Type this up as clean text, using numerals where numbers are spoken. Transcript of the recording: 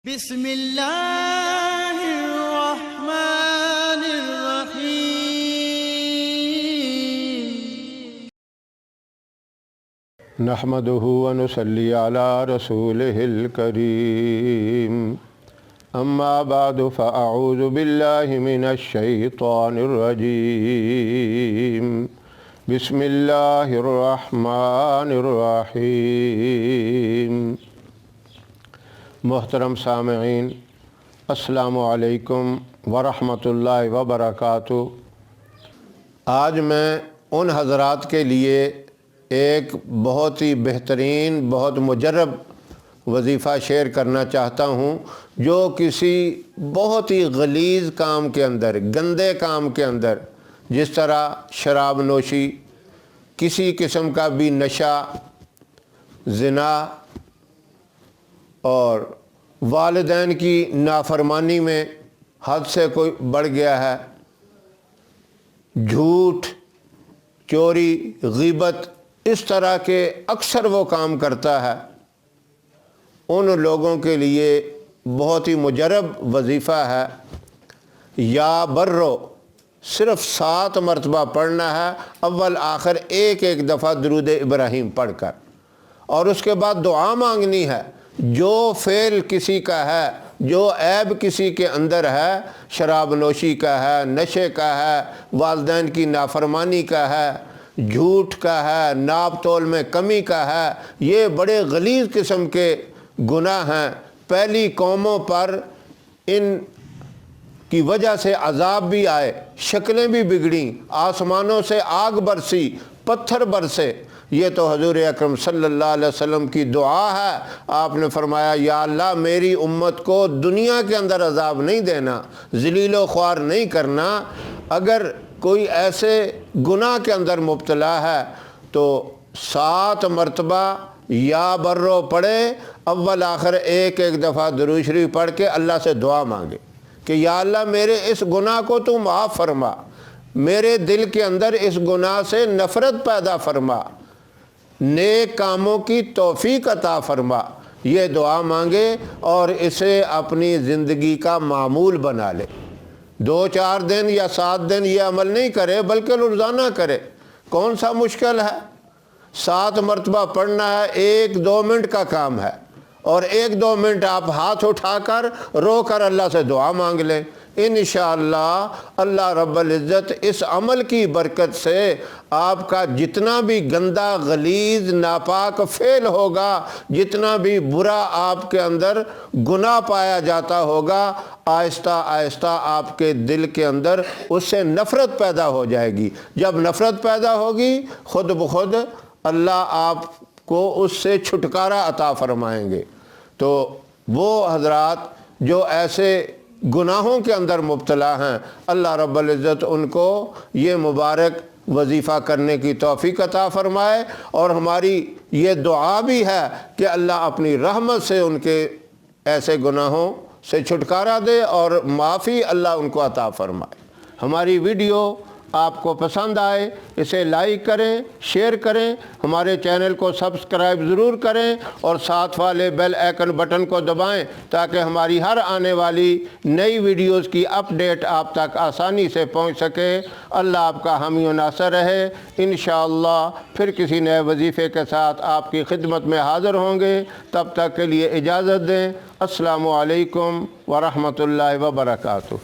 بسم اللہ الرحمن الرحیم نحمده ونصلي على رسوله الكريم اما بعد فاعوذ بالله من الشيطان الرجيم بسم الله الرحمن الرحیم۔ محترم سامعین، السلام علیکم ورحمۃ اللہ وبرکاتہ۔ آج میں ان حضرات کے لیے ایک بہت ہی بہترین، بہت مجرب وظیفہ شیئر کرنا چاہتا ہوں، جو کسی بہت ہی غلیظ کام کے اندر، گندے کام کے اندر، جس طرح شراب نوشی، کسی قسم کا بھی نشہ، زنا اور والدین کی نافرمانی میں حد سے کوئی بڑھ گیا ہے، جھوٹ، چوری، غیبت، اس طرح کے اکثر وہ کام کرتا ہے، ان لوگوں کے لیے بہت ہی مجرب وظیفہ ہے۔ یا برو صرف 7 مرتبہ پڑھنا ہے، اول آخر ایک دفعہ درود ابراہیم پڑھ کر، اور اس کے بعد دعا مانگنی ہے۔ جو فعل کسی کا ہے، جو عیب کسی کے اندر ہے، شراب نوشی کا ہے، نشے کا ہے، والدین کی نافرمانی کا ہے، جھوٹ کا ہے، ناپ تول میں کمی کا ہے، یہ بڑے غلیظ قسم کے گناہ ہیں۔ پہلی قوموں پر ان کی وجہ سے عذاب بھی آئے، شکلیں بھی بگڑیں، آسمانوں سے آگ برسی، پتھر برسے۔ یہ تو حضور اکرم صلی اللہ علیہ وسلم کی دعا ہے۔ آپ نے فرمایا، یا اللہ میری امت کو دنیا کے اندر عذاب نہیں دینا، ذلیل و خوار نہیں کرنا۔ اگر کوئی ایسے گناہ کے اندر مبتلا ہے تو 7 مرتبہ یا برو پڑھے، اول آخر ایک دفعہ درود شریف پڑھ کے اللہ سے دعا مانگے کہ یا اللہ میرے اس گناہ کو تو معاف فرما، میرے دل کے اندر اس گناہ سے نفرت پیدا فرما، نیک کاموں کی توفیق عطا فرما۔ یہ دعا مانگے اور اسے اپنی زندگی کا معمول بنا لے۔ 2-4 دن یا 7 دن یہ عمل نہیں کرے، بلکہ روزانہ کرے۔ کون سا مشکل ہے؟ 7 مرتبہ پڑھنا ہے، 1-2 منٹ کا کام ہے، اور 1-2 منٹ آپ ہاتھ اٹھا کر رو کر اللہ سے دعا مانگ لیں۔ انشاءاللہ اللہ رب العزت اس عمل کی برکت سے آپ کا جتنا بھی گندا، غلیظ، ناپاک فعل ہوگا، جتنا بھی برا آپ کے اندر گناہ پایا جاتا ہوگا، آہستہ آہستہ آپ کے دل کے اندر اس سے نفرت پیدا ہو جائے گی۔ جب نفرت پیدا ہوگی، خود بخود اللہ آپ کو اس سے چھٹکارا عطا فرمائیں گے۔ تو وہ حضرات جو ایسے گناہوں کے اندر مبتلا ہیں، اللہ رب العزت ان کو یہ مبارک وظیفہ کرنے کی توفیق عطا فرمائے، اور ہماری یہ دعا بھی ہے کہ اللہ اپنی رحمت سے ان کے ایسے گناہوں سے چھٹکارا دے اور معافی اللہ ان کو عطا فرمائے۔ ہماری ویڈیو آپ کو پسند آئے اسے لائک کریں، شیئر کریں، ہمارے چینل کو سبسکرائب ضرور کریں، اور ساتھ والے بیل آئیکن بٹن کو دبائیں تاکہ ہماری ہر آنے والی نئی ویڈیوز کی اپڈیٹ آپ تک آسانی سے پہنچ سکے۔ اللہ آپ کا حامی و ناصر رہے۔ انشاءاللہ پھر کسی نئے وظیفے کے ساتھ آپ کی خدمت میں حاضر ہوں گے۔ تب تک کے لیے اجازت دیں۔ السلام علیکم ورحمۃ اللہ وبرکاتہ۔